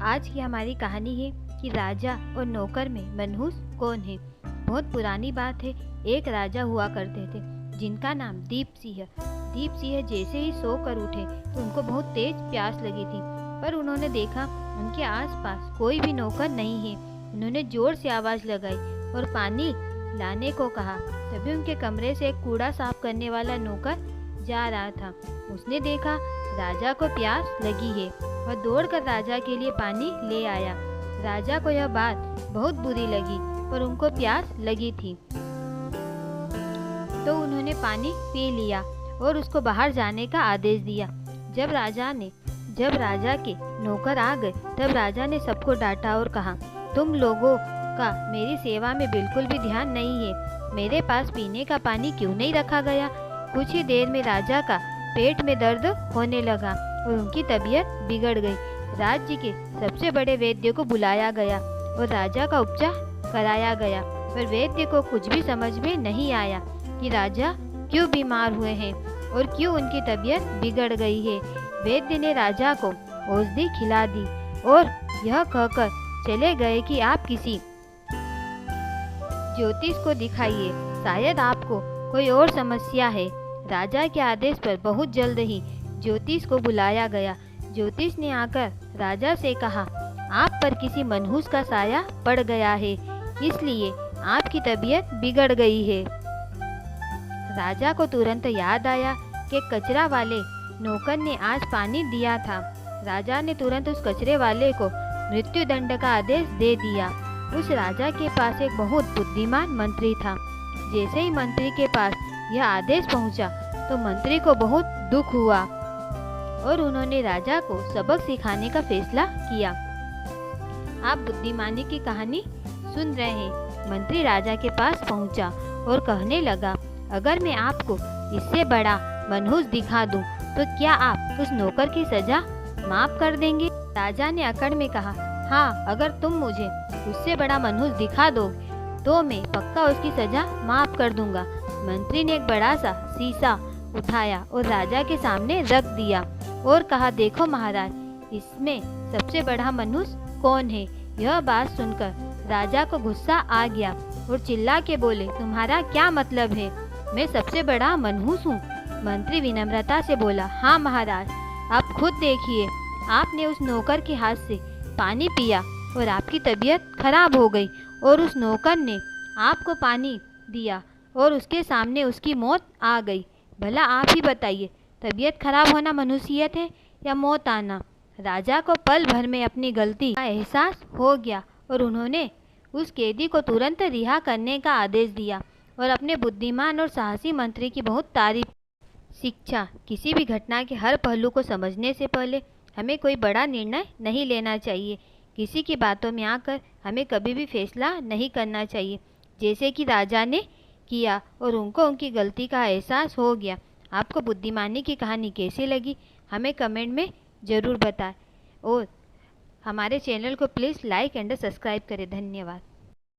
आज की हमारी कहानी है कि राजा और नौकर में मनहूस कौन है। बहुत पुरानी बात है। एक राजा हुआ करते थे जिनका नाम दीप सिंह। दीप सिंह जैसे ही सो कर उठे तो उनको बहुत तेज प्यास लगी थी, पर उन्होंने देखा उनके आसपास कोई भी नौकर नहीं है। उन्होंने जोर से आवाज़ लगाई और पानी लाने को कहा। तभी उनके कमरे से एक कूड़ा साफ करने वाला नौकर जा रहा था। उसने देखा राजा को प्यास लगी है। वह दौड़कर राजा के लिए पानी ले आया। राजा को यह बात बहुत बुरी लगी, पर उनको प्यास लगी थी तो उन्होंने पानी पी लिया और उसको बाहर जाने का आदेश दिया। जब राजा के नौकर आ गए तब राजा ने सबको डांटा और कहा, तुम लोगों का मेरी सेवा में बिल्कुल भी ध्यान नहीं है। मेरे पास पीने का पानी क्यों नहीं रखा गया? कुछ ही देर में राजा का पेट में दर्द होने लगा और उनकी तबीयत बिगड़ गई। राज्य के सबसे बड़े वैद्य को बुलाया गया और राजा का उपचार कराया गया, पर वैद्य को कुछ भी समझ में नहीं आया कि राजा क्यों बीमार हुए हैं और क्यों उनकी तबीयत बिगड़ गई है। वैद्य ने राजा को औषधि खिला दी और यह कहकर चले गए कि आप किसी ज्योतिष को दिखाइए, शायद आपको कोई और समस्या है। राजा के आदेश पर बहुत जल्द ही ज्योतिष को बुलाया गया। ज्योतिष ने आकर राजा से कहा, आप पर किसी मनहूस का साया पड़ गया है, इसलिए आपकी तबीयत बिगड़ गई है। राजा को तुरंत याद आया कि कचरा वाले नौकर ने आज पानी दिया था। राजा ने तुरंत उस कचरे वाले को मृत्यु दंड का आदेश दे दिया। उस राजा के पास एक बहुत बुद्धिमान मंत्री था। जैसे ही मंत्री के पास यह आदेश पहुंचा तो मंत्री को बहुत दुख हुआ और उन्होंने राजा को सबक सिखाने का फैसला किया। आप बुद्धिमानी की कहानी सुन रहे हैं। मंत्री राजा के पास पहुंचा और कहने लगा, अगर मैं आपको इससे बड़ा मनहूस दिखा दूं तो क्या आप उस नौकर की सजा माफ कर देंगे? राजा ने अकड़ में कहा, हाँ, अगर तुम मुझे उससे बड़ा मनहूस दिखा दोगे तो मैं पक्का उसकी सजा माफ कर दूंगा। मंत्री ने एक बड़ा सा शीशा उठाया और राजा के सामने रख दिया और कहा, देखो महाराज, इसमें सबसे बड़ा मनहूस कौन है? यह बात सुनकर राजा को गुस्सा आ गया और चिल्ला के बोले, तुम्हारा क्या मतलब है? मैं सबसे बड़ा मनहूस हूँ। मंत्री विनम्रता से बोला, हाँ महाराज, आप खुद देखिए, आपने उस नौकर के हाथ से पानी पिया और आपकी तबीयत खराब हो गई और उस नौकर ने आपको पानी दिया और उसके सामने उसकी मौत आ गई। भला आप ही बताइए, तबीयत खराब होना मनुष्यत है या मौत आना? राजा को पल भर में अपनी गलती का एहसास हो गया और उन्होंने उस कैदी को तुरंत रिहा करने का आदेश दिया और अपने बुद्धिमान और साहसी मंत्री की बहुत तारीफ। शिक्षा: किसी भी घटना के हर पहलू को समझने से पहले हमें कोई बड़ा निर्णय नहीं लेना चाहिए। किसी की बातों में आकर हमें कभी भी फैसला नहीं करना चाहिए, जैसे कि राजा ने किया और उनको उनकी गलती का एहसास हो गया। आपको बुद्धिमानी की कहानी कैसी लगी हमें कमेंट में ज़रूर बताएं और हमारे चैनल को प्लीज़ लाइक एंड सब्सक्राइब करें। धन्यवाद।